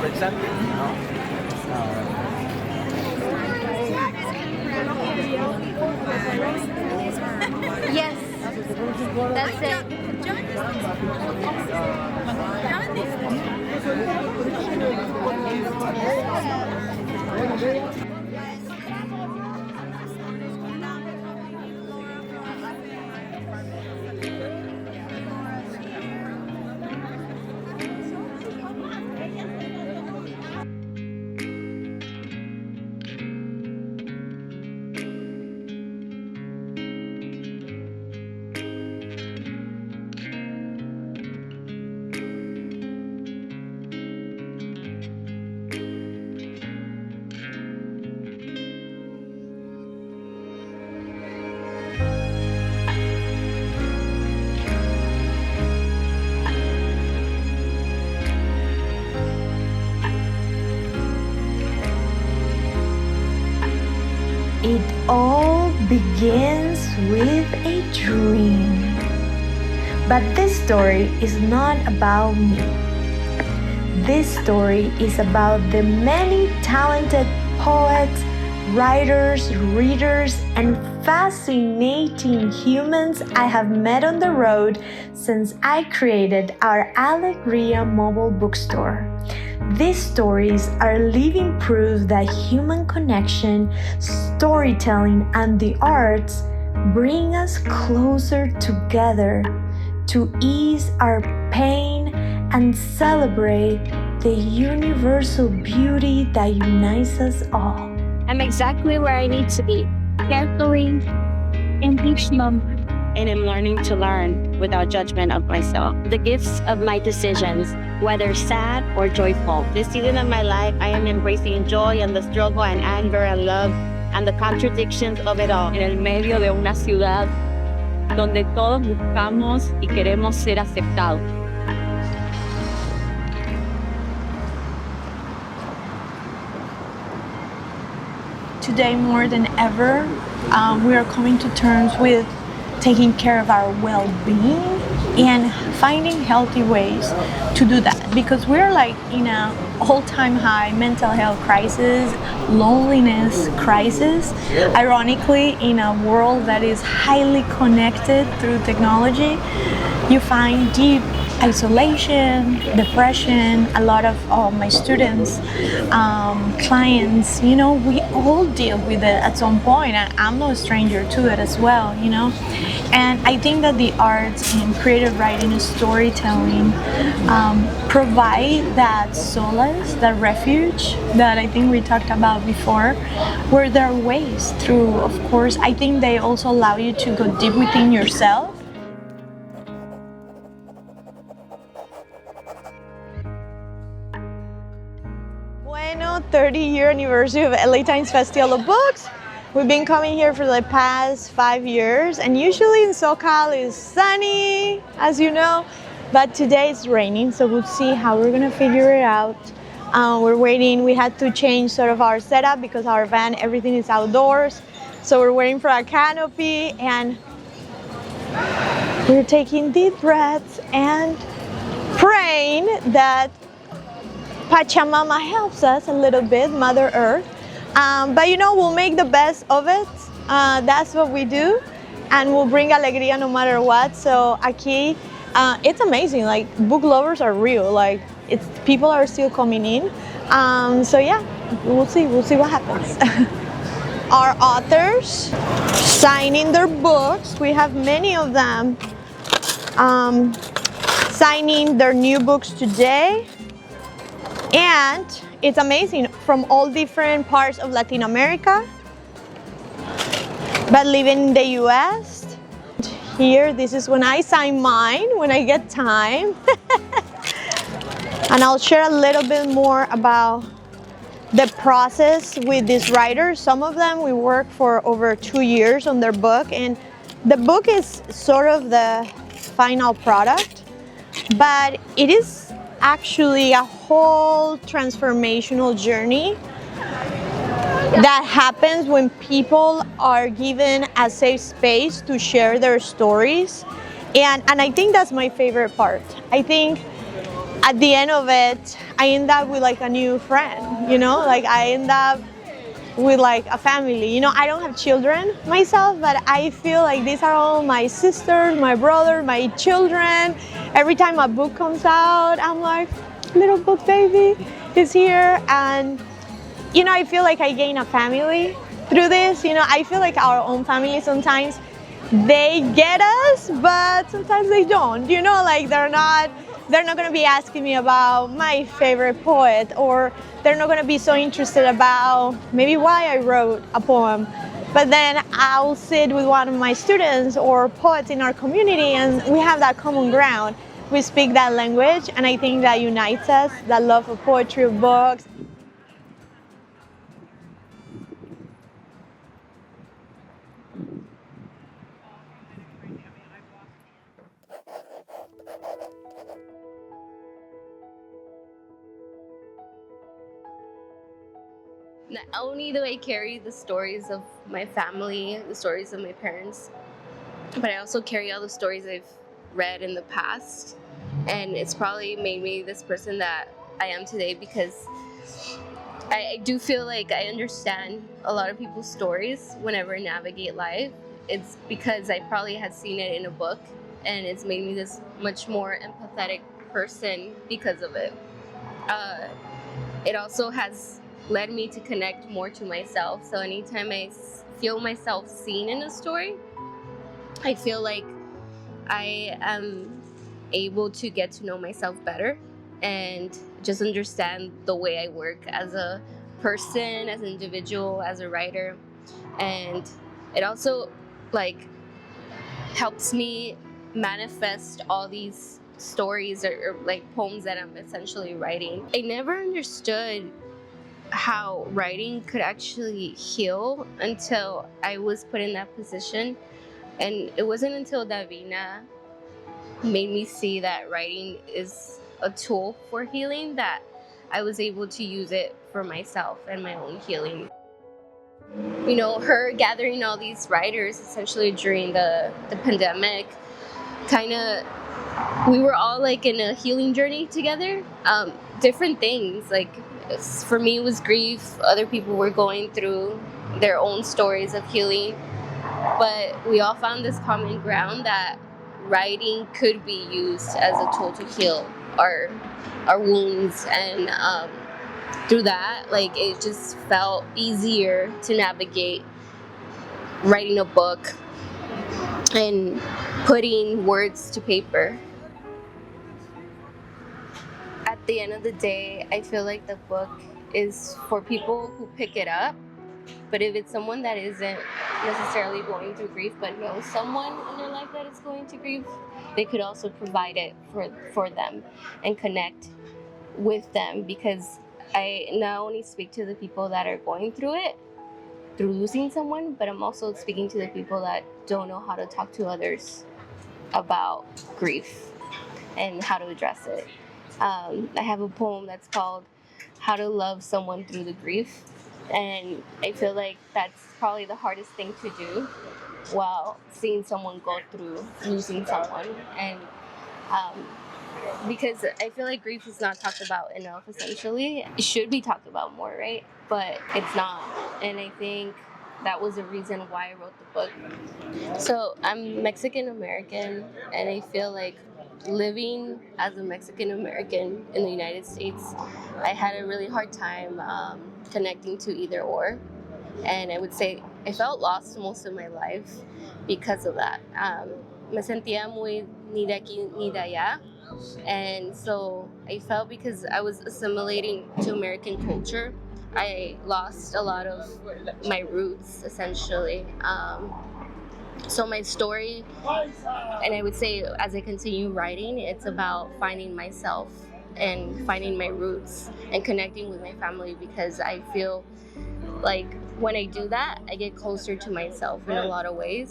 Exactly. Yes, that's it. It all begins with a dream. But this story is not about me. This story is about the many talented poets, writers, readers, and fascinating humans I have met on the road since I created our Alegria mobile bookstore. These stories are living proof that human connection, storytelling, and the arts bring us closer together to ease our pain and celebrate the universal beauty that unites us all. I'm exactly where I need to be, carefully, in each moment. And I'm learning to learn without judgment of myself. The gifts of my decisions, whether sad or joyful. This season of my life, I am embracing joy and the struggle and anger and love and the contradictions of it all. En el medio de una ciudad donde todos buscamos y queremos ser aceptados. Today, more than ever, we are coming to terms with taking care of our well-being and finding healthy ways to do that, because we're like in a all-time high mental health crisis, loneliness crisis. Ironically, in a world that is highly connected through technology, you find deep isolation, depression. A lot of my students, clients, we all deal with it at some point, and I'm no stranger to it as well, And I think that the arts and creative writing and storytelling provide that solace, that refuge that I think we talked about before, where there are ways through, of course, I think they also allow you to go deep within yourself. Bueno, 30-year anniversary of LA Times Festival of Books. We've been coming here for the past 5 years, and usually in SoCal is sunny, as you know, but today it's raining, so we'll see how we're gonna figure it out. We're waiting. We had to change sort of our setup because our van, everything is outdoors, so we're waiting for a canopy, and we're taking deep breaths and praying that Pachamama helps us a little bit, Mother Earth. But we'll make the best of it. That's what we do, and we'll bring alegría no matter what. So aquí, it's amazing. Like, book lovers are real. Like, people are still coming in. So yeah, we'll see what happens. Our authors signing their books. We have many of them signing their new books today. And it's amazing, from all different parts of Latin America, but living in the US. Here, this is when I sign mine, when I get time. And I'll share a little bit more about the process with these writers. Some of them, we worked for over 2 years on their book, and the book is sort of the final product, but it is actually a whole transformational journey that happens when people are given a safe space to share their stories. And I think that's my favorite part. I think at the end of it, I end up with like a new friend, you know, like I end up with like a family. You know, I don't have children myself, but I feel like these are all my sisters, my brother, my children. Every time a book comes out, I'm like, little book baby is here. And, you know, I feel like I gain a family through this. You know, I feel like our own family sometimes, they get us, but sometimes they don't. You know, like they're not going to be asking me about my favorite poet, or they're not going to be so interested about maybe why I wrote a poem. But then I'll sit with one of my students or poets in our community, and we have that common ground. We speak that language, and I think that unites us, that love of poetry, of books. Not only do I carry the stories of my family, the stories of my parents, but I also carry all the stories I've read in the past. And it's probably made me this person that I am today, because I do feel like I understand a lot of people's stories whenever I navigate life. It's because I probably had seen it in a book, and it's made me this much more empathetic person because of it. It also has led me to connect more to myself. So anytime I feel myself seen in a story, I feel like I am able to get to know myself better and just understand the way I work as a person, as an individual, as a writer. And it also like helps me manifest all these stories or like poems that I'm essentially writing. I never understood how writing could actually heal until I was put in that position. And it wasn't until Davina made me see that writing is a tool for healing that I was able to use it for myself and my own healing. You know, her gathering all these writers essentially during the pandemic, kind of, we were all like in a healing journey together. Different things, like for me it was grief, other people were going through their own stories of healing, but we all found this common ground that writing could be used as a tool to heal our wounds. And through that, like, it just felt easier to navigate writing a book and putting words to paper. At the end of the day, I feel like the book is for people who pick it up. But if it's someone that isn't necessarily going through grief, but knows someone in their life that is going to grief, they could also provide it for them and connect with them. Because I not only speak to the people that are going through it, through losing someone, but I'm also speaking to the people that don't know how to talk to others about grief and how to address it. I have a poem that's called How to Love Someone Through the Grief. And I feel like that's probably the hardest thing to do while seeing someone go through losing someone. And because I feel like grief is not talked about enough, essentially. It should be talked about more, right? But it's not. And I think that was the reason why I wrote the book. So I'm Mexican American, and I feel like living as a Mexican American in the United States, I had a really hard time connecting to either or. And I would say I felt lost most of my life because of that. Me sentía muy ni de aquí ni de allá. And so I felt, because I was assimilating to American culture, I lost a lot of my roots, essentially. So my story, and I would say as I continue writing, it's about finding myself and finding my roots and connecting with my family, because I feel like when I do that, I get closer to myself in a lot of ways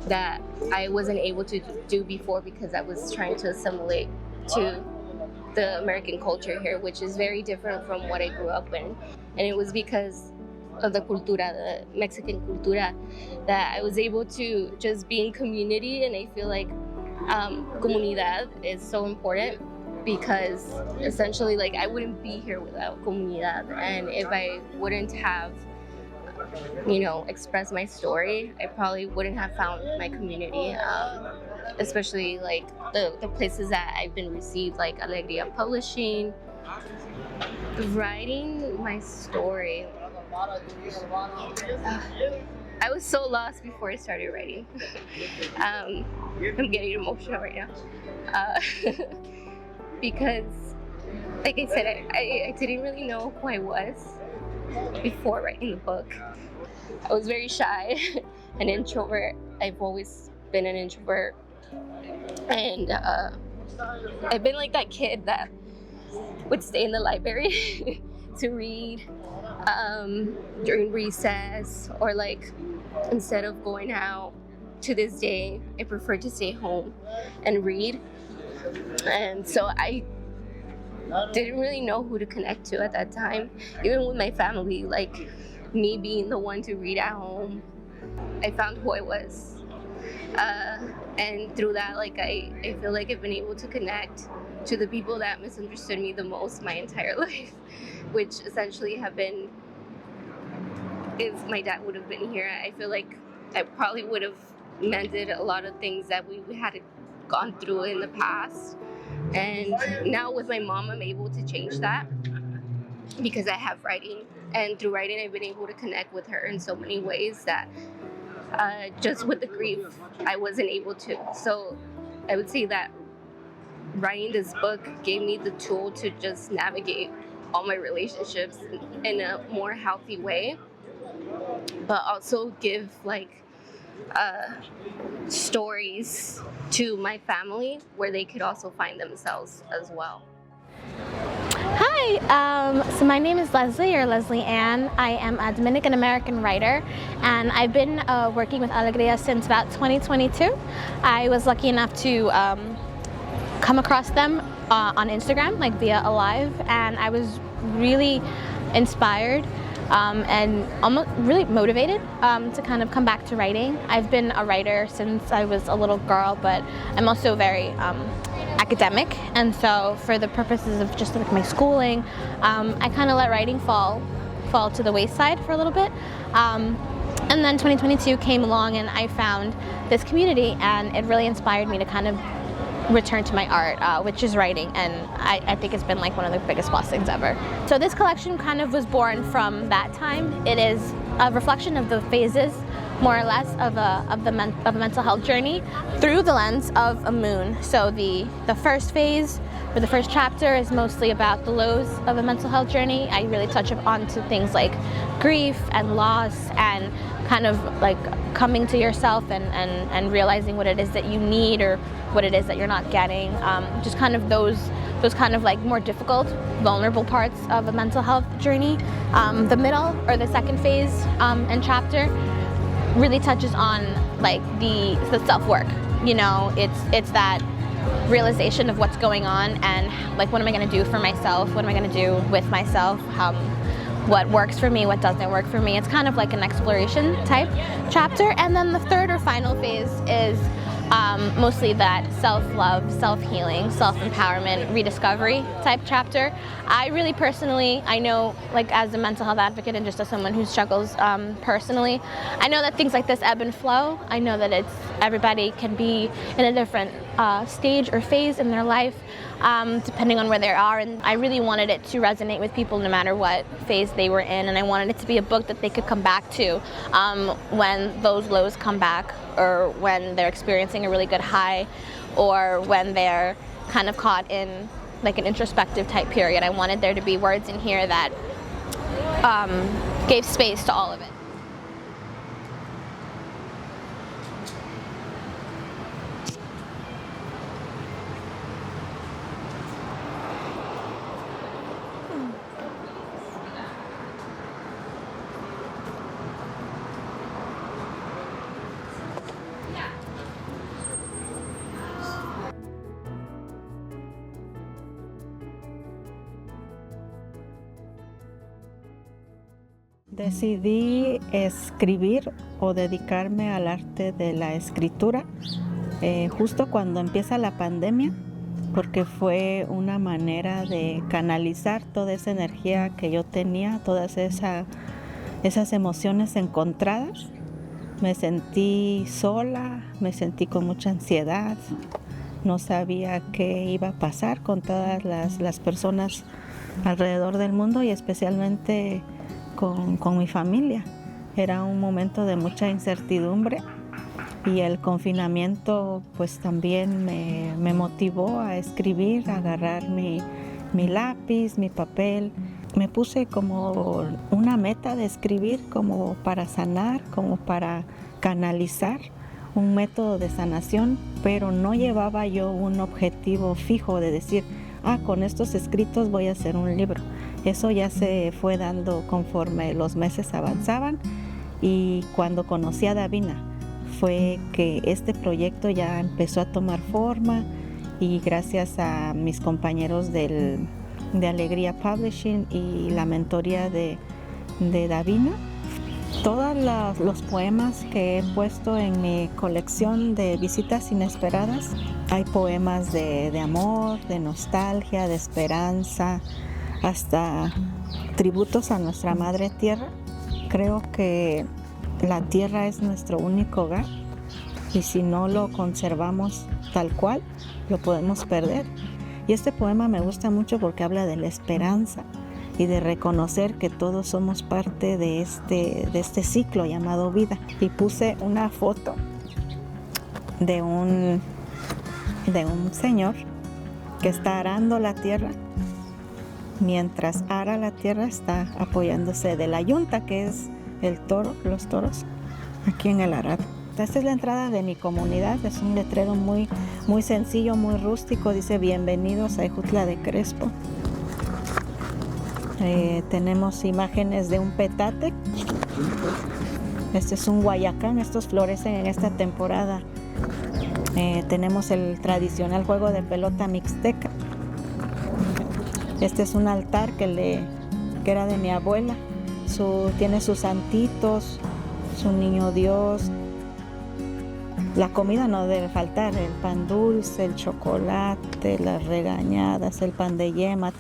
that I wasn't able to do before, because I was trying to assimilate to the American culture here, which is very different from what I grew up in. And it was because of the cultura, the Mexican cultura, that I was able to just be in community. And I feel like comunidad is so important. because essentially, like, I wouldn't be here without Comunidad, and if I wouldn't have, you know, expressed my story, I probably wouldn't have found my community, especially like the places that I've been received, like Alegria Publishing. Writing my story, I was so lost before I started writing. I'm getting emotional right now. Because, like I said, I didn't really know who I was before writing the book. I was very shy, an introvert. I've always been an introvert. And I've been like that kid that would stay in the library to read during recess, or like instead of going out. To this day, I prefer to stay home and read. And so I didn't really know who to connect to at that time, even with my family, like me being the one to read at home. I found who I was. And through that, like I feel like I've been able to connect to the people that misunderstood me the most my entire life, which essentially have been, if my dad would have been here, I feel like I probably would have mended a lot of things that we had gone through in the past. And now with my mom, I'm able to change that because I have writing. And through writing, I've been able to connect with her in so many ways that just with the grief, I wasn't able to. So I would say that writing this book gave me the tool to just navigate all my relationships in a more healthy way, but also give like stories to my family where they could also find themselves as well. Hi, so my name is Leslie, or Leslie Ann. I am a Dominican American writer, and I've been working with Alegria since about 2022. I was lucky enough to come across them on Instagram, like via a live, and I was really inspired and almost really motivated to kind of come back to writing. I've been a writer since I was a little girl, but I'm also very academic, and so for the purposes of just like my schooling, I kind of let writing fall to the wayside for a little bit. And then 2022 came along, and I found this community, and it really inspired me to kind of return to my art, which is writing, and I think it's been like one of the biggest blessings ever. So this collection kind of was born from that time. It is a reflection of the phases, more or less, of a mental health journey through the lens of a moon. So the first phase, or the first chapter, is mostly about the lows of a mental health journey. I really touch on to things like grief and loss, and kind of like coming to yourself and realizing what it is that you need, or what it is that you're not getting. Just kind of those kind of like more difficult, vulnerable parts of a mental health journey. The middle, or the second phase and chapter, really touches on like the self-work. You know, it's that realization of what's going on, and like, what am I going to do for myself? What am I going to do with myself? What works for me, what doesn't work for me. It's kind of like an exploration type chapter. And then the third or final phase is mostly that self-love, self-healing, self-empowerment, rediscovery type chapter. I really personally, I know, like as a mental health advocate and just as someone who struggles personally, I know that things like this ebb and flow. I know that everybody can be in a different stage or phase in their life, depending on where they are, and I really wanted it to resonate with people no matter what phase they were in, and I wanted it to be a book that they could come back to when those lows come back, or when they're experiencing a really good high, or when they're kind of caught in like an introspective type period. I wanted there to be words in here that gave space to all of it. Decidí escribir o dedicarme al arte de la escritura justo cuando empieza la pandemia. porque fue una manera de canalizar toda esa energía que yo tenía, todas esas emociones encontradas. Me sentí sola, me sentí con mucha ansiedad, no sabía qué iba a pasar con todas las personas alrededor del mundo y especialmente con mi familia. Era un momento de mucha incertidumbre y el confinamiento pues también me motivó a escribir, a agarrar mi lápiz, mi papel. Me puse como una meta de escribir como para sanar, como para canalizar, un método de sanación, pero no llevaba yo un objetivo fijo de decir, con estos escritos voy a hacer un libro. Eso ya se fue dando conforme los meses avanzaban y cuando conocí a Davina fue que este proyecto ya empezó a tomar forma y gracias a mis compañeros de Alegría Publishing y la mentoría de Davina, todos los poemas que he puesto en mi colección de visitas inesperadas, hay poemas de amor, de nostalgia, de esperanza, hasta tributos a nuestra Madre Tierra. Creo que la tierra es nuestro único hogar y si no lo conservamos tal cual, lo podemos perder. Y este poema me gusta mucho porque habla de la esperanza y de reconocer que todos somos parte de este ciclo llamado vida. Y puse una foto de un señor que está arando la tierra. Mientras ara la tierra está apoyándose de la yunta, que es el toro, los toros, aquí en el arado. Esta es la entrada de mi comunidad, es un letrero muy sencillo, muy rústico, dice bienvenidos a Ejutla de Crespo. Tenemos imágenes de un petate, este es un guayacán, estos florecen en esta temporada. Tenemos el tradicional juego de pelota mixteca. Este es un altar que era de mi abuela, tiene sus santitos, su niño Dios. La comida no debe faltar, el pan dulce, el chocolate, las regañadas, el pan de yema.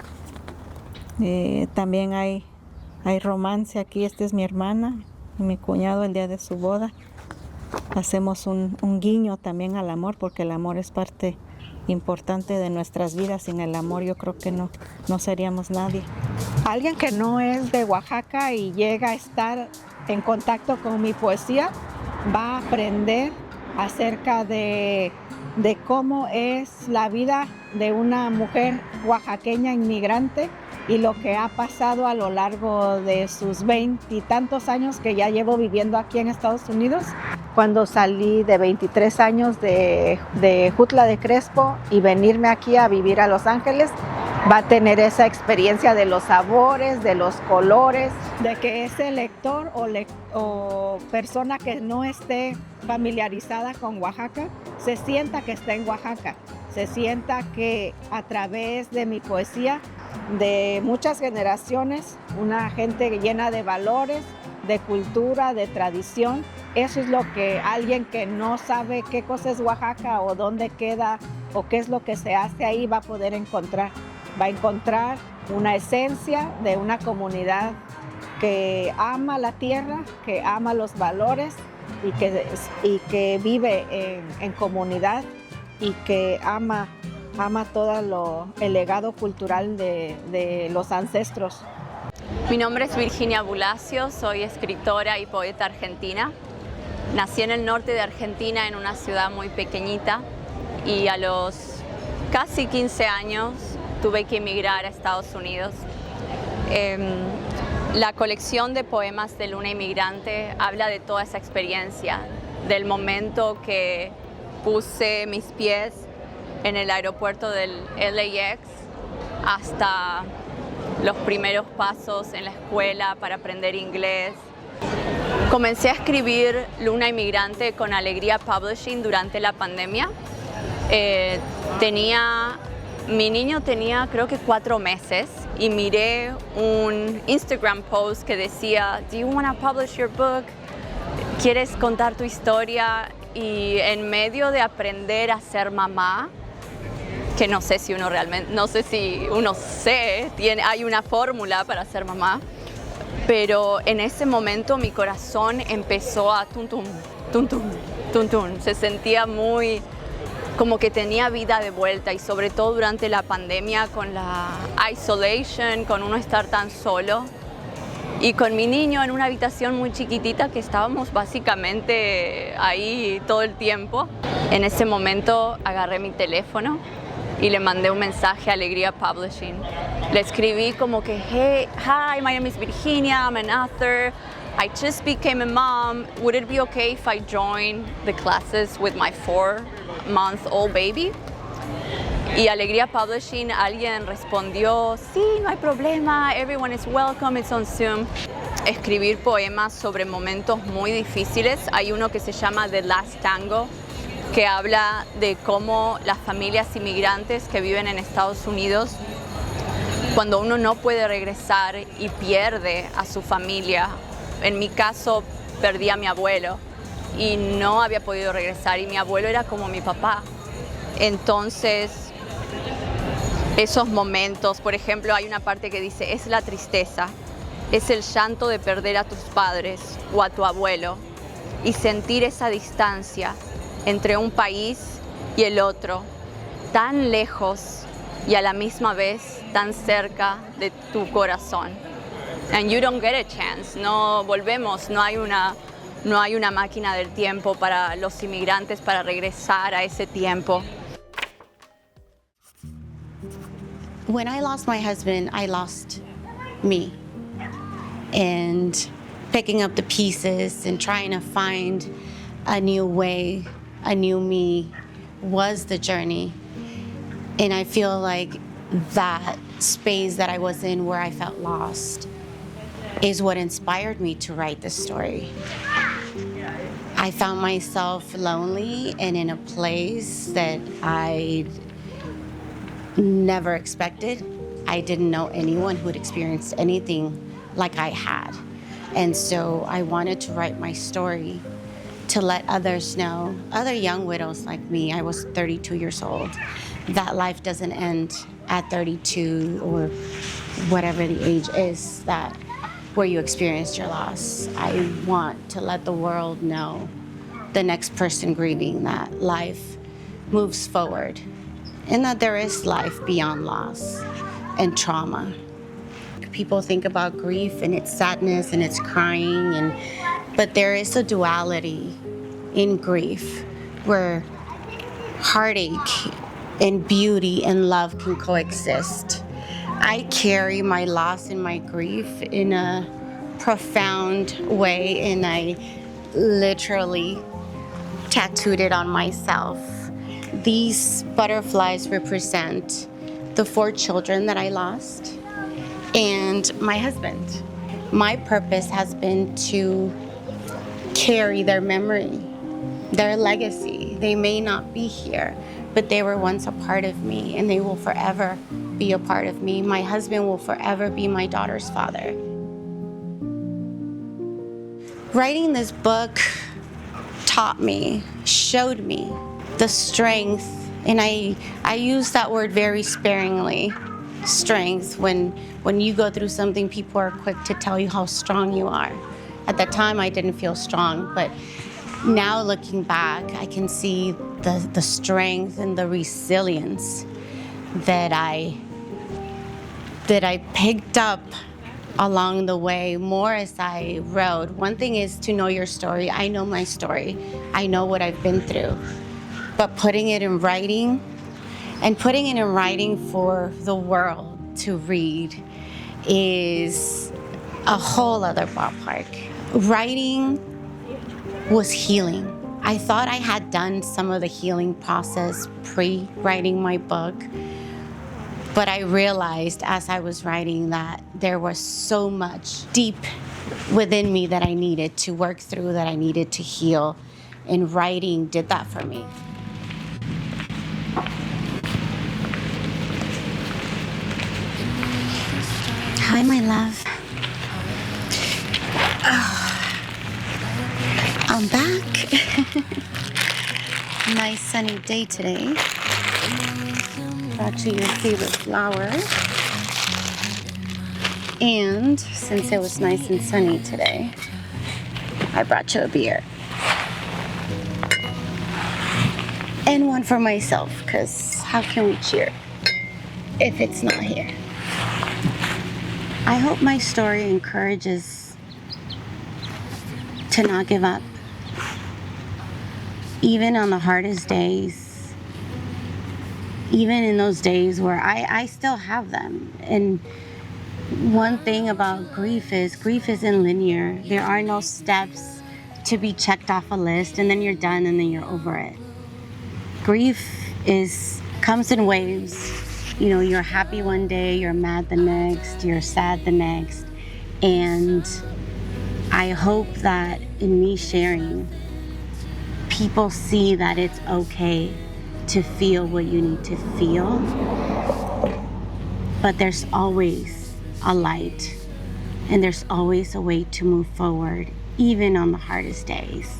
También hay romance aquí, esta es mi hermana y mi cuñado el día de su boda. Hacemos un guiño también al amor, porque el amor es parte importante de nuestras vidas. Sin el amor yo creo que no seríamos nadie. Alguien que no es de Oaxaca y llega a estar en contacto con mi poesía va a aprender acerca de cómo es la vida de una mujer oaxaqueña inmigrante y lo que ha pasado a lo largo de sus 20 y tantos años que ya llevo viviendo aquí en Estados Unidos. Cuando salí de 23 años de Ejutla de Crespo y venirme aquí a vivir a Los Ángeles, va a tener esa experiencia de los sabores, de los colores, de que ese lector o persona que no esté familiarizada con Oaxaca se sienta que está en Oaxaca, se sienta que a través de mi poesía de muchas generaciones, una gente llena de valores, de cultura, de tradición. Eso es lo que alguien que no sabe qué cosa es Oaxaca o dónde queda o qué es lo que se hace ahí va a poder encontrar. Va a encontrar una esencia de una comunidad que ama la tierra, que ama los valores y que vive en comunidad y que ama todo el legado cultural de los ancestros. Mi nombre es Virginia Bulacio, soy escritora y poeta argentina. Nací en el norte de Argentina, en una ciudad muy pequeñita, y a los casi 15 años tuve que emigrar a Estados Unidos. La colección de poemas de Luna Inmigrante habla de toda esa experiencia, del momento que puse mis pies en el aeropuerto del LAX hasta los primeros pasos en la escuela para aprender inglés. Comencé a escribir Luna Inmigrante con Alegría Publishing durante la pandemia. Mi niño tenía creo que 4 meses y miré un Instagram post que decía, "Do you want to publish your book? ¿Quieres contar tu historia?" Y en medio de aprender a ser mamá, que no sé si uno realmente, no sé si uno hay una fórmula para ser mamá, pero en ese momento mi corazón empezó a tum tum, tum tum, tum tum. Se sentía muy como que tenía vida de vuelta, y sobre todo durante la pandemia, con la isolation, con uno estar tan solo y con mi niño en una habitación muy chiquitita que estábamos básicamente ahí todo el tiempo. En ese momento agarré mi teléfono y le mandé un mensaje a Alegría Publishing. Le escribí como que, hey, hi, my name is Virginia, I'm an author. I just became a mom. Would it be okay if I join the classes with my 4-month-old baby? Y Alegría Publishing, alguien respondió, sí, no hay problema, everyone is welcome, it's on Zoom. Escribir poemas sobre momentos muy difíciles. Hay uno que se llama The Last Tango, que habla de cómo las familias inmigrantes que viven en Estados Unidos, cuando uno no puede regresar y pierde a su familia. En mi caso, perdí a mi abuelo y no había podido regresar, y mi abuelo era como mi papá. Entonces, esos momentos, por ejemplo, hay una parte que dice, es la tristeza, es el llanto de perder a tus padres o a tu abuelo y sentir esa distancia entre un país y el otro, tan lejos y a la misma vez tan cerca de tu corazón. And you don't get a chance. No volvemos, no hay una máquina del tiempo para los inmigrantes para regresar a ese tiempo. When I lost my husband, I lost me. And picking up the pieces and trying to find a new way, a new me, was the journey. And I feel like that space that I was in where I felt lost is what inspired me to write this story. I found myself lonely and in a place that I never expected. I didn't know anyone who had experienced anything like I had. And so I wanted to write my story to let others know, other young widows like me, I was 32 years old, that life doesn't end at 32 or whatever the age is that where you experienced your loss. I want to let the world know, the next person grieving, that life moves forward and that there is life beyond loss and trauma. People think about grief and its sadness and its crying, but there is a duality in grief where heartache and beauty and love can coexist. I carry my loss and my grief in a profound way, and I literally tattooed it on myself. These butterflies represent the 4 children that I lost and my husband. My purpose has been to carry their memory, their legacy. They may not be here, but they were once a part of me, and they will forever be a part of me. My husband will forever be my daughter's father. Writing this book taught me, showed me the strength, and I use that word very sparingly, strength. When you go through something, people are quick to tell you how strong you are. At that time, I didn't feel strong, but now looking back, I can see the strength and the resilience that I picked up along the way more as I wrote. One thing is to know your story. I know my story. I know what I've been through. But putting it in writing, and putting it in writing for the world to read, is a whole other ballpark. Writing was healing. I thought I had done some of the healing process pre-writing my book, but I realized as I was writing that there was so much deep within me that I needed to work through, that I needed to heal, and writing did that for me. Hi, my love. I'm back. Nice sunny day today. brought you your favorite flowers. And since it was nice and sunny today, I brought you a beer. And one for myself, because how can we cheer if it's not here? I hope my story encourages to not give up. Even on the hardest days, even in those days where I still have them. And one thing about grief isn't linear. There are no steps to be checked off a list and then you're done and then you're over it. Grief comes in waves. You know, you're happy one day, you're mad the next, you're sad the next. And I hope that in me sharing, people see that it's okay to feel what you need to feel. But there's always a light, and there's always a way to move forward, even on the hardest days.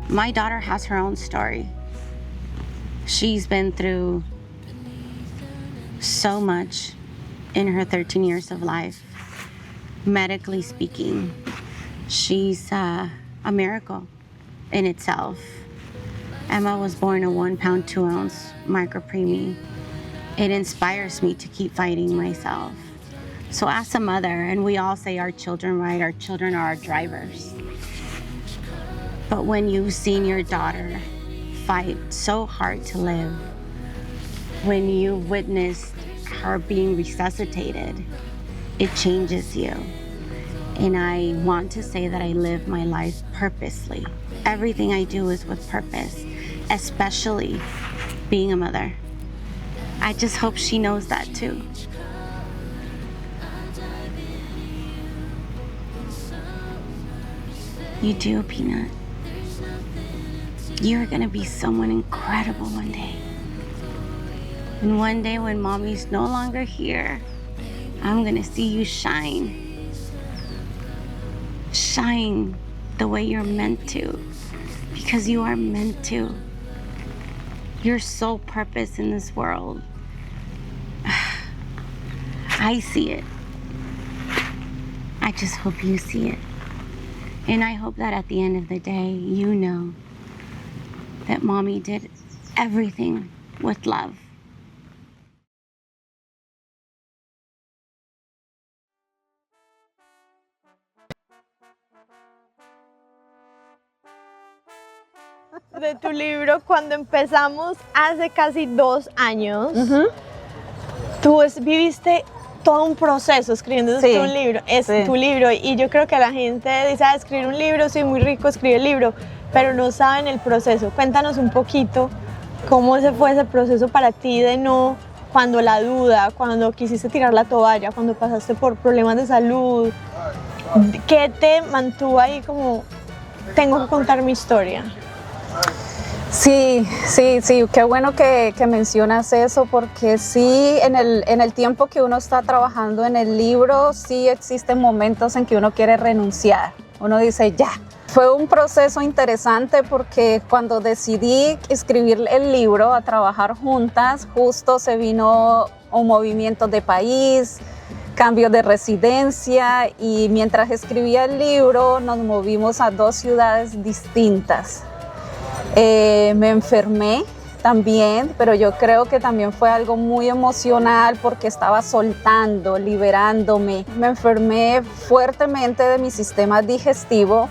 My daughter has her own story. She's been through so much in her 13 years of life. Medically speaking, she's a miracle in itself. Emma was born a 1 pound, 2 ounce micropreemie. It inspires me to keep fighting myself. So as a mother, and we all say our children, right? Our children are our drivers. But when you've seen your daughter fight so hard to live, when you witnessed her being resuscitated, it changes you. And I want to say that I live my life purposely. Everything I do is with purpose, especially being a mother. I just hope she knows that too. You do, Peanut. You're gonna be someone incredible one day. And one day when mommy's no longer here, I'm gonna see you shine. Shine the way you're meant to, because you are meant to. Your sole purpose in this world. I see it. I just hope you see it. And I hope that at the end of the day, you know that mommy did everything with love. De tu libro, cuando empezamos hace casi 2 años, tú viviste todo un proceso escribiendo un libro, tu libro, y yo creo que la gente dice, escribir un libro, sí, muy rico escribir el libro, pero no saben el proceso. Cuéntanos un poquito cómo fue ese proceso para ti de cuando la duda, cuando quisiste tirar la toalla, cuando pasaste por problemas de salud, ¿qué te mantuvo ahí como, tengo que contar mi historia? Sí, qué bueno que mencionas eso, porque sí, en el tiempo que uno está trabajando en el libro, sí existen momentos en que uno quiere renunciar. Uno dice, ya. Fue un proceso interesante porque cuando decidí escribir el libro, a trabajar juntas, justo se vino un movimiento de país, cambio de residencia, y mientras escribía el libro nos movimos a 2 ciudades distintas. Me enfermé también, pero yo creo que también fue algo muy emocional porque estaba soltando, liberándome. Me enfermé fuertemente de mi sistema digestivo.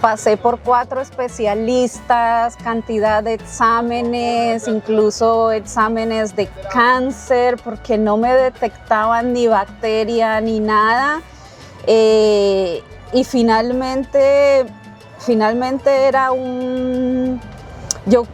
Pasé por 4 especialistas, cantidad de exámenes, incluso exámenes de cáncer, porque no me detectaban ni bacteria ni nada. Y finalmente era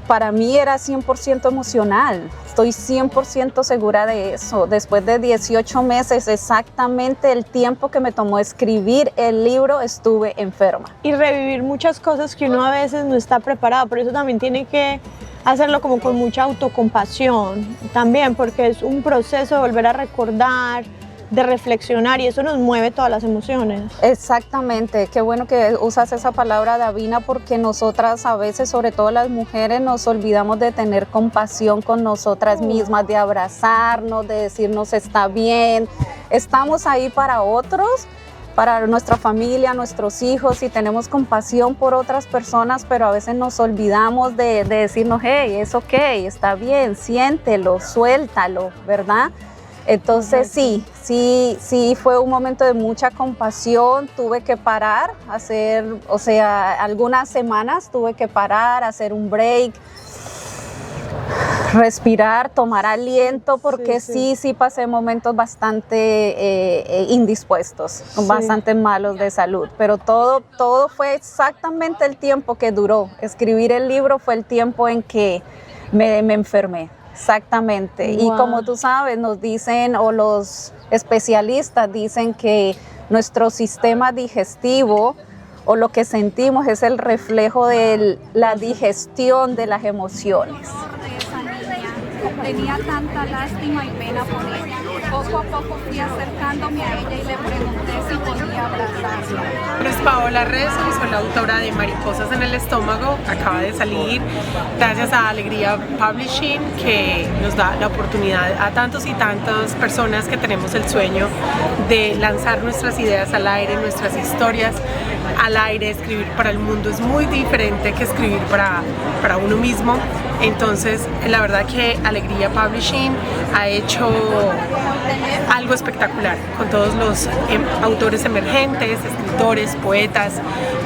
para mí era 100% emocional. Estoy 100% segura de eso. Después de 18 meses, exactamente el tiempo que me tomó escribir el libro, estuve enferma. Y revivir muchas cosas que uno a veces no está preparado, por eso también tiene que hacerlo como con mucha autocompasión también, porque es un proceso de volver a recordar, de reflexionar y eso nos mueve todas las emociones. Exactamente, qué bueno que usas esa palabra, Davina, porque nosotras a veces, sobre todo las mujeres, nos olvidamos de tener compasión con nosotras mismas, de abrazarnos, de decirnos está bien, estamos ahí para otros, para nuestra familia, nuestros hijos, y tenemos compasión por otras personas, pero a veces nos olvidamos de decirnos, hey, es ok, está bien, siéntelo, suéltalo, ¿verdad? Entonces sí, fue un momento de mucha compasión, tuve que parar, algunas semanas tuve que parar, hacer un break, respirar, tomar aliento, porque sí pasé momentos bastante indispuestos, bastante malos de salud, pero todo fue exactamente el tiempo que duró. Escribir el libro fue el tiempo en que me enfermé. Exactamente. Wow. Y como tú sabes, nos dicen, o los especialistas dicen, que nuestro sistema digestivo o lo que sentimos es el reflejo de la digestión de las emociones. Tenía tanta lástima y pena por ella. Poco a poco fui acercándome a ella y le pregunté si podía abrazarla. Es Paola Rezo, soy la autora de Mariposas en el Estómago, acaba de salir gracias a Alegría Publishing, que nos da la oportunidad a tantos y tantas personas que tenemos el sueño de lanzar nuestras ideas al aire, nuestras historias al aire. Escribir para el mundo es muy diferente que escribir para uno mismo. Entonces, la verdad que Alegría Publishing ha hecho algo espectacular con todos los autores emergentes, escritores, poetas,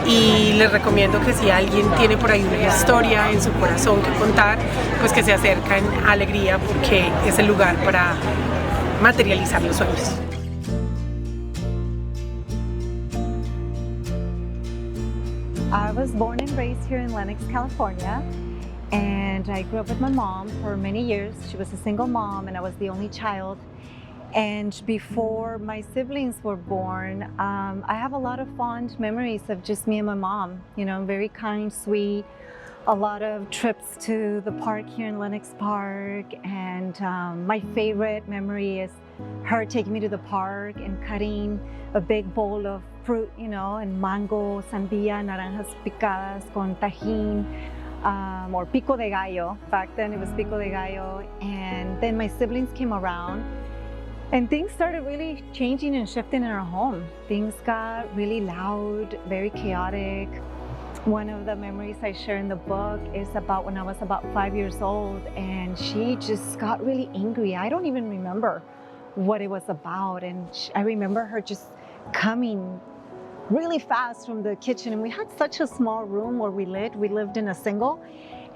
y les recomiendo que si alguien tiene por ahí una historia en su corazón que contar, pues que se acerquen a Alegría, porque es el lugar para materializar los sueños. I was born and raised here in Lenox, California, and I grew up with my mom for many years. She was a single mom and I was the only child. And before my siblings were born, I have a lot of fond memories of just me and my mom. You know, very kind, sweet, a lot of trips to the park here in Lenox Park. And my favorite memory is her taking me to the park and cutting a big bowl of fruit, you know, and mango, sandía, naranjas picadas con tajín, or pico de gallo. Back then it was pico de gallo. And then my siblings came around and things started really changing and shifting in our home. Things got really loud, very chaotic. One of the memories I share in the book is about when I was about 5 years old, and she just got really angry. I don't even remember what it was about. And I remember her just coming really fast from the kitchen, and we had such a small room where we lived in a single,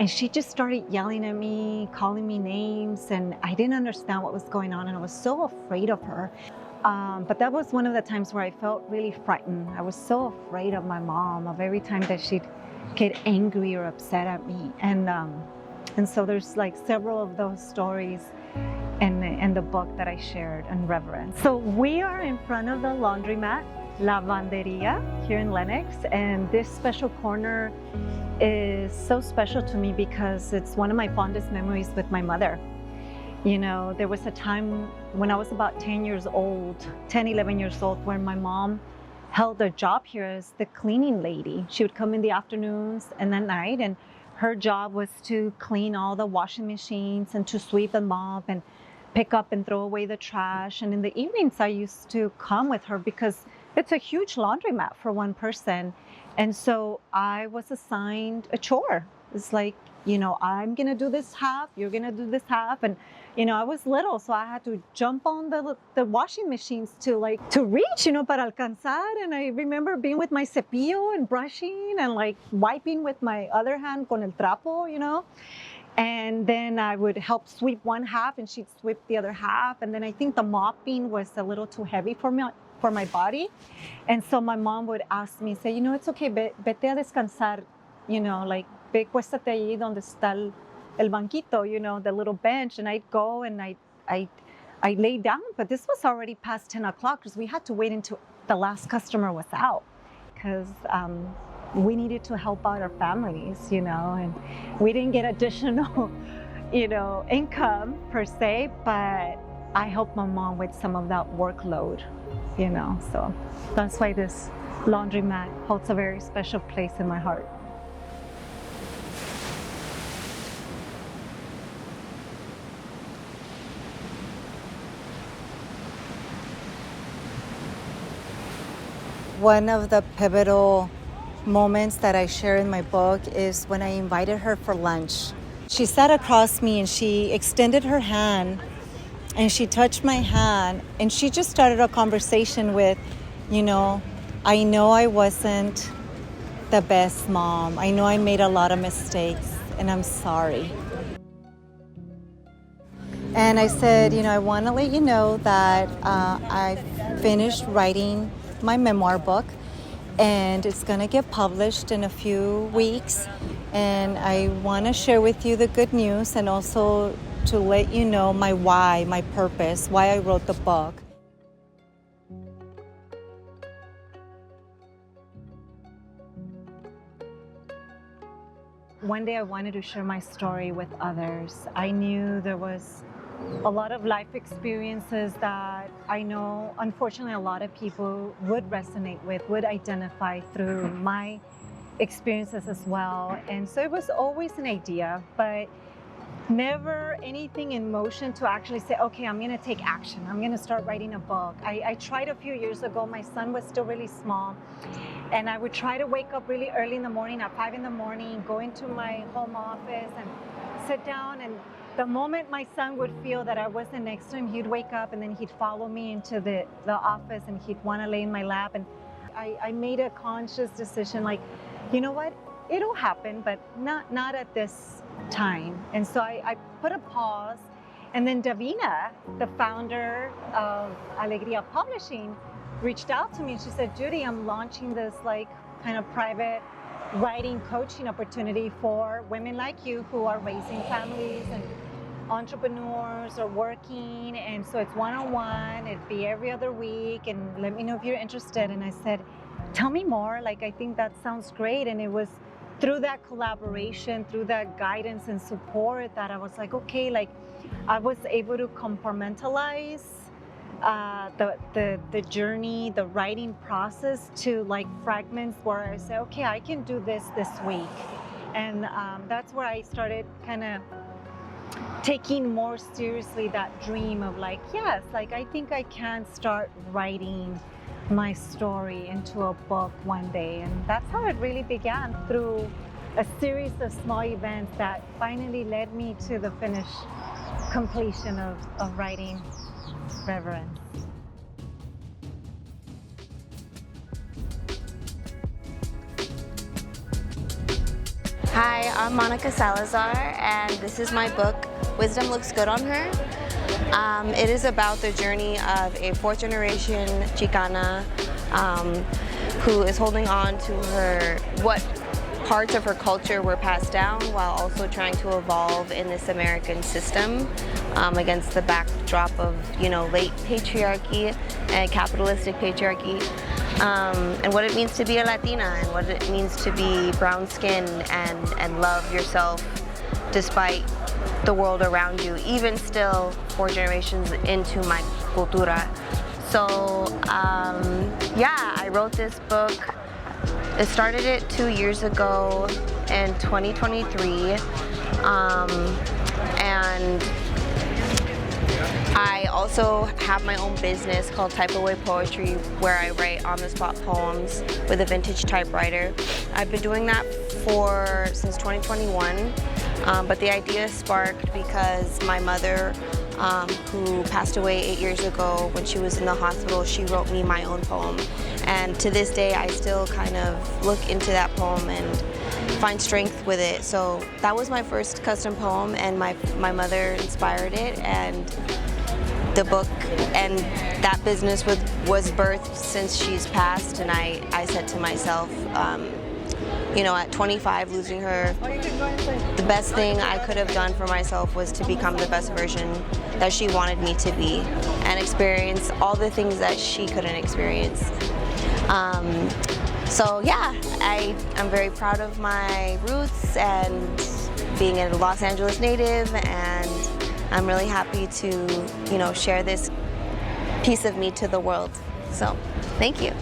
and she just started yelling at me, calling me names, and I didn't understand what was going on, and I was so afraid of her. But that was one of the times where I felt really frightened. I was so afraid of my mom, of every time that she'd get angry or upset at me. And so there's like several of those stories in the book that I shared in Reverence. So we are in front of the laundromat, Lavanderia, here in Lenox, and this special corner is so special to me because it's one of my fondest memories with my mother. You know, there was a time when I was about 11 years old, where my mom held a job here as the cleaning lady. She would come in the afternoons and at night, and her job was to clean all the washing machines and to sweep and mop and pick up and throw away the trash. And in the evenings, I used to come with her because it's a huge laundromat for one person. And so I was assigned a chore. It's like, you know, I'm gonna do this half, you're gonna do this half. And, you know, I was little, so I had to jump on the washing machines to reach, you know, para alcanzar. And I remember being with my cepillo and brushing and like wiping with my other hand con el trapo, you know. And then I would help sweep one half and she'd sweep the other half. And then I think the mopping was a little too heavy for my body. And so my mom would ask me, say, you know, it's okay, vete a descansar, you know, like, ve, cuéstate allí donde está el banquito, you know, the little bench. And I'd go and I lay down, but this was already past 10 o'clock because we had to wait until the last customer was out because we needed to help out our families, you know, and we didn't get additional, you know, income per se, but I helped my mom with some of that workload, you know, so that's why this laundromat holds a very special place in my heart. One of the pivotal moments that I share in my book is when I invited her for lunch. She sat across me and she extended her hand and she touched my hand and she just started a conversation with, you know I wasn't the best mom. I know I made a lot of mistakes and I'm sorry. And I said, I want to let you know that I finished writing my memoir book and it's going to get published in a few weeks. And I want to share with you the good news and also to let you know my why, my purpose, why I wrote the book. One day I wanted to share my story with others. I knew there was a lot of life experiences that I know, unfortunately, a lot of people would resonate with, would identify through my experiences as well. And so it was always an idea, but never anything in motion to actually say, okay, I'm going to take action. I'm going to start writing a book. I tried a few years ago. My son was still really small. And I would try to wake up really early in the morning, at 5 in the morning, go into my home office and sit down. And the moment my son would feel that I wasn't next to him, he'd wake up and then he'd follow me into the office and he'd want to lay in my lap. And I made a conscious decision, like, you know what? It'll happen, but not at this time. And so I put a pause. And then Davina, the founder of Alegria Publishing, reached out to me and she said, Judy, I'm launching this kind of private writing coaching opportunity for women like you who are raising families and entrepreneurs or working. And so it's one-on-one, it'd be every other week, and let me know if you're interested. And I said, tell me more, I think that sounds great. And it was through that collaboration, through that guidance and support that I was like, okay, I was able to compartmentalize the journey, the writing process to fragments where I say, okay, I can do this week. And that's where I started kind of taking more seriously that dream of yes, I think I can start writing my story into a book one day. And that's how it really began, through a series of small events that finally led me to the completion of writing Reverence. Hi, I'm Monica Salazar, and this is my book, Wisdom Looks Good on Her. It is about the journey of a fourth-generation Chicana who is holding on to what parts of her culture were passed down while also trying to evolve in this American system against the backdrop of, late patriarchy and capitalistic patriarchy, and what it means to be a Latina and what it means to be brown skinned and love yourself despite the world around you, even still 4 generations into my cultura. So I wrote this book. I started it 2 years ago in 2023, and I also have my own business called Type Away Poetry, where I write on-the-spot poems with a vintage typewriter. I've been doing that since 2021, but the idea sparked because my mother, who passed away 8 years ago when she was in the hospital, she wrote me my own poem. And to this day, I still kind of look into that poem and find strength with it. So that was my first custom poem, and my mother inspired it, and the book and that business was birthed since she's passed. And I said to myself, at 25, losing her, the best thing I could have done for myself was to become the best version that she wanted me to be and experience all the things that she couldn't experience. I'm very proud of my roots and being a Los Angeles native, and I'm really happy to, share this piece of me to the world. So, thank you.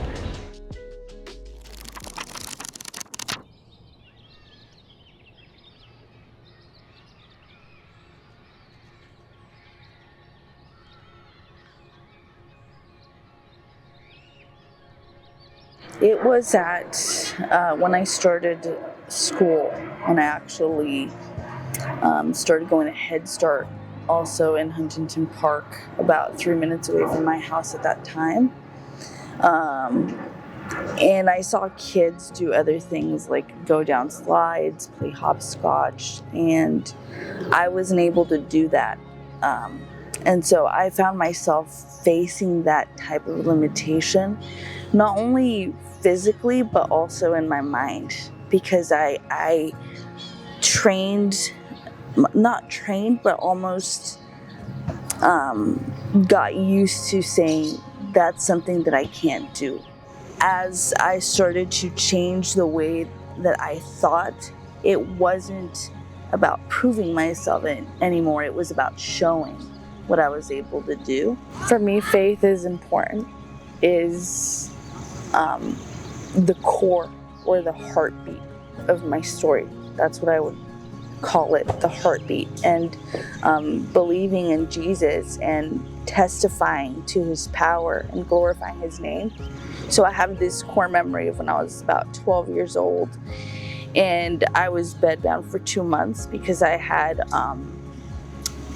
It was when I started school, when I actually started going to Head Start, also in Huntington Park, about 3 minutes away from my house at that time. And I saw kids do other things like go down slides, play hopscotch, and I wasn't able to do that. And so I found myself facing that type of limitation, not only physically, but also in my mind, because I not trained, but almost got used to saying that's something that I can't do. As I started to change the way that I thought, it wasn't about proving myself anymore. It was about showing what I was able to do. For me, faith is important, is the core or the heartbeat of my story. That's what I would call it, the heartbeat. And believing in Jesus and testifying to his power and glorifying his name. So I have this core memory of when I was about 12 years old, and I was bedbound for 2 months because I had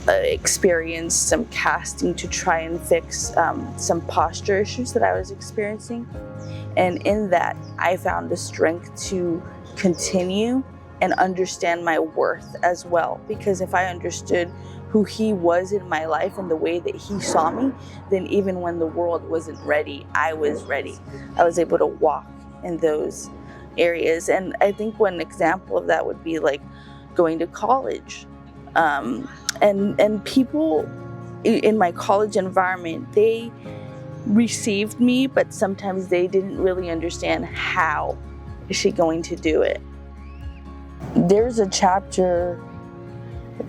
experienced some casting to try and fix some posture issues that I was experiencing. And in that, I found the strength to continue and understand my worth as well. Because if I understood who he was in my life and the way that he saw me, then even when the world wasn't ready, I was ready. I was able to walk in those areas. And I think one example of that would be like going to college. And people in my college environment, they received me, but sometimes they didn't really understand how is she going to do it. There's a chapter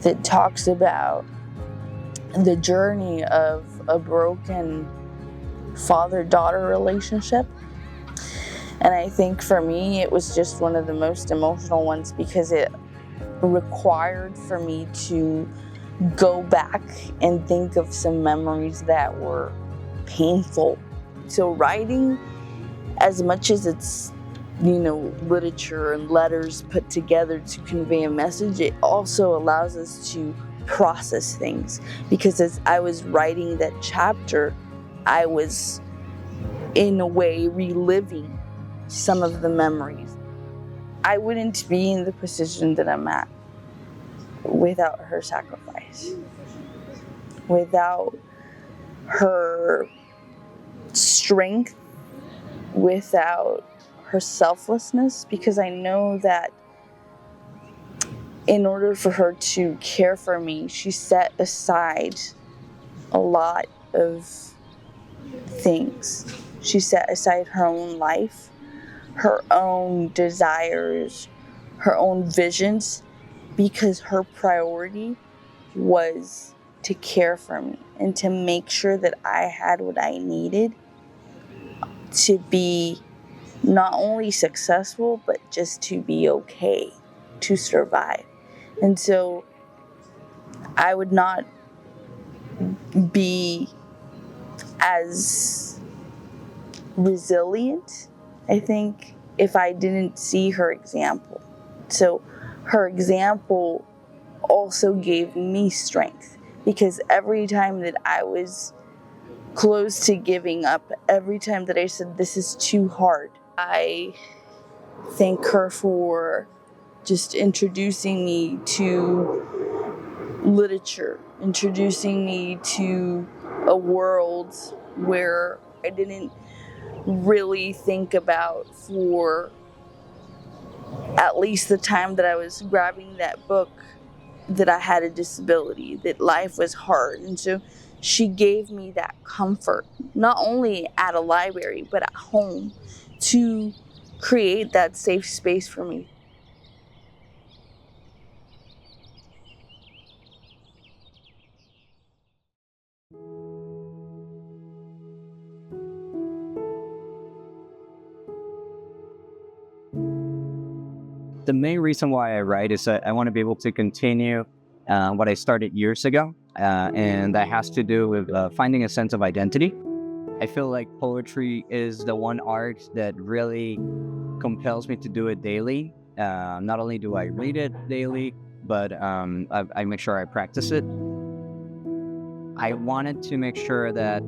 that talks about the journey of a broken father-daughter relationship. And I think for me, it was just one of the most emotional ones because it required for me to go back and think of some memories that were painful. So writing, as much as it's literature and letters put together to convey a message, it also allows us to process things. Because as I was writing that chapter, I was in a way reliving some of the memories. I wouldn't be in the position that I'm at without her sacrifice, without her strength, without her selflessness, because I know that in order for her to care for me, she set aside a lot of things. She set aside her own life, her own desires, her own visions, because her priority was to care for me and to make sure that I had what I needed to be not only successful, but just to be okay, to survive. And so I would not be as resilient, I think, if I didn't see her example. So her example also gave me strength, because every time that I was close to giving up, every time that I said, this is too hard, I thank her for just introducing me to literature, introducing me to a world where I didn't really think about for at least the time that I was grabbing that book, that I had a disability, that life was hard. And so she gave me that comfort, not only at a library, but at home, to create that safe space for me. The main reason why I write is that I want to be able to continue what I started years ago, and that has to do with finding a sense of identity. I feel like poetry is the one art that really compels me to do it daily. Not only do I read it daily, but I make sure I practice it. I wanted to make sure that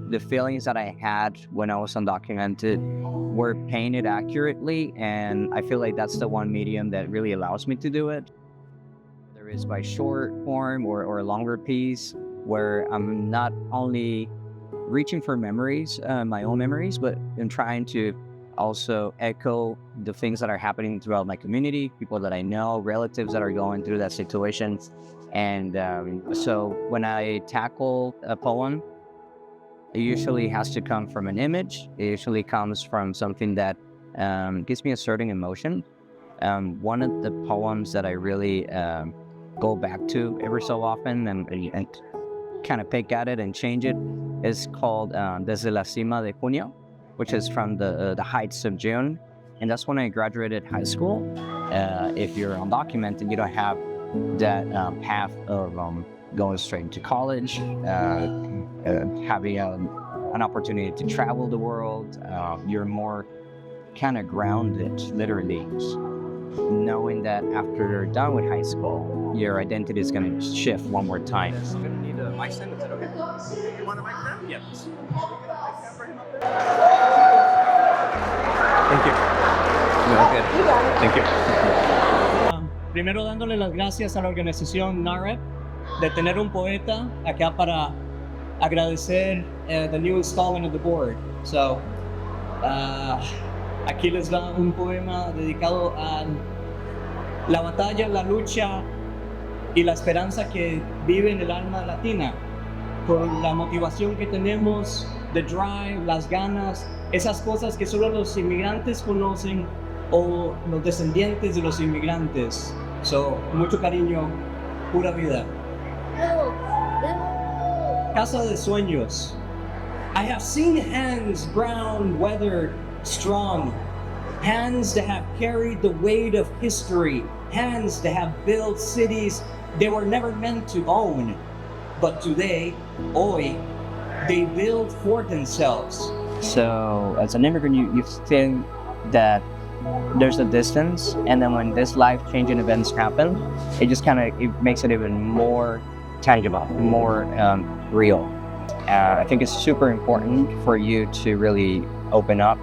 the feelings that I had when I was undocumented were painted accurately, and I feel like that's the one medium that really allows me to do it. Whether it's by short form or a longer piece, where I'm not only reaching for memories, my own memories, but I'm trying to also echo the things that are happening throughout my community, people that I know, relatives that are going through that situation. And so when I tackle a poem, it usually has to come from an image. It usually comes from something that gives me a certain emotion. One of the poems that I really go back to every so often and kind of pick at it and change it is called Desde la Cima de Junio, which is from the Heights of June. And that's when I graduated high school. If you're undocumented, you don't have that path of going straight to college, having an opportunity to travel the world. You're more kind of grounded, literally, knowing that after you're done with high school, your identity is going to shift one more time. Yes, I'm going to need a mic stand. Is that okay? You want a mic stand? Yes. Thank you. Okay. Thank you. Primero dándole las gracias a la organización NAREP de tener un poeta acá para agradecer the new installment of the board. So, aquí les da un poema dedicado a la batalla, la lucha y la esperanza que vive en el alma latina, por la motivación que tenemos, the drive, las ganas, esas cosas que solo los inmigrantes conocen o los descendientes de los inmigrantes. So, mucho cariño, pura vida. Casa de Sueños. I have seen hands brown, weathered, strong. Hands that have carried the weight of history. Hands that have built cities they were never meant to own. But today, hoy, they build for themselves. So, as an immigrant, you think that there's a distance, and then when this life-changing events happen, it just it makes it even more tangible, more real. I think it's super important for you to really open up.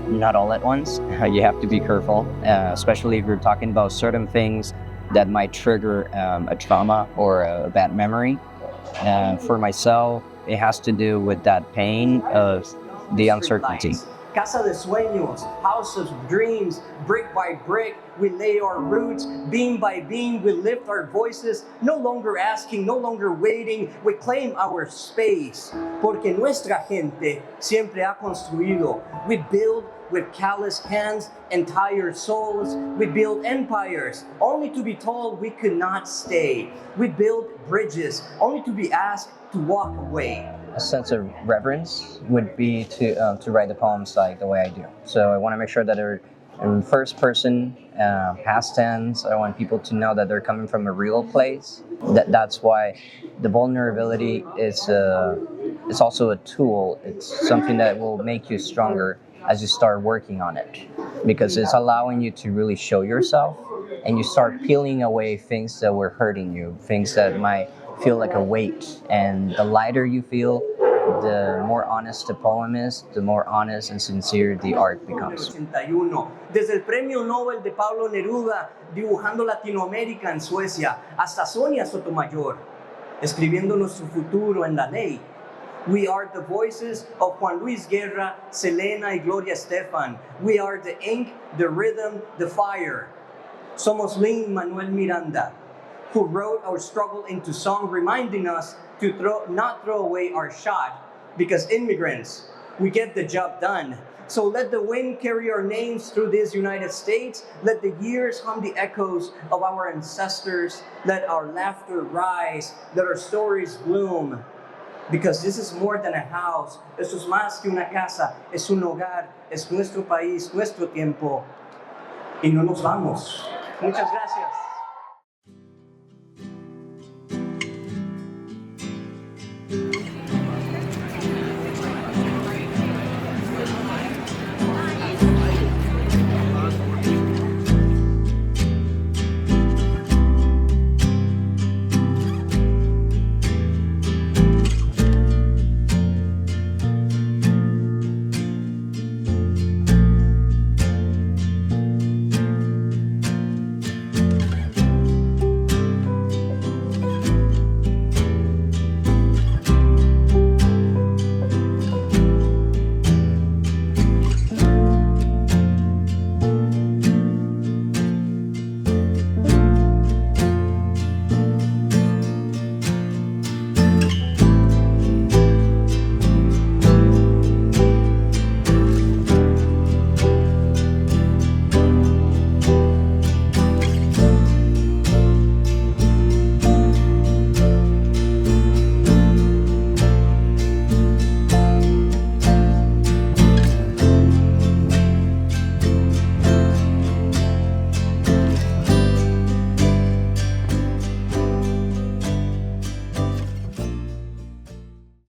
Not all at once. You have to be careful, especially if you're talking about certain things that might trigger a trauma or a bad memory. For myself, it has to do with that pain of the uncertainty. Casa de Sueños, house of dreams, brick by brick, we lay our roots, beam by beam, we lift our voices, no longer asking, no longer waiting, we claim our space, porque nuestra gente siempre ha construido. We build with callous hands and tired souls. We build empires, only to be told we could not stay. We build bridges, only to be asked to walk away. A sense of reverence would be to write the poems like the way I do. So I want to make sure that they're in first person, past tense. I want people to know that they're coming from a real place. That's why the vulnerability is it's also a tool. It's something that will make you stronger as you start working on it, because it's allowing you to really show yourself, and you start peeling away things that were hurting you, things that might feel like a weight. And the lighter you feel, the more honest the poem is, the more honest and sincere the art becomes. Desde el Premio Nobel de Pablo Neruda, dibujando Latinoamérica en Suecia, hasta Sonia Sotomayor, escribiendo nuestro futuro en la ley. We are the voices of Juan Luis Guerra, Selena y Gloria Estefan. We are the ink, the rhythm, the fire. Somos Lin-Manuel Miranda, who wrote our struggle into song, reminding us to not throw away our shot, because immigrants, we get the job done. So let the wind carry our names through this United States. Let the years hum the echoes of our ancestors. Let our laughter rise. Let our stories bloom. Because this is more than a house. Esto es más que una casa, es un hogar, es nuestro país, nuestro tiempo. Y no nos vamos. Muchas gracias.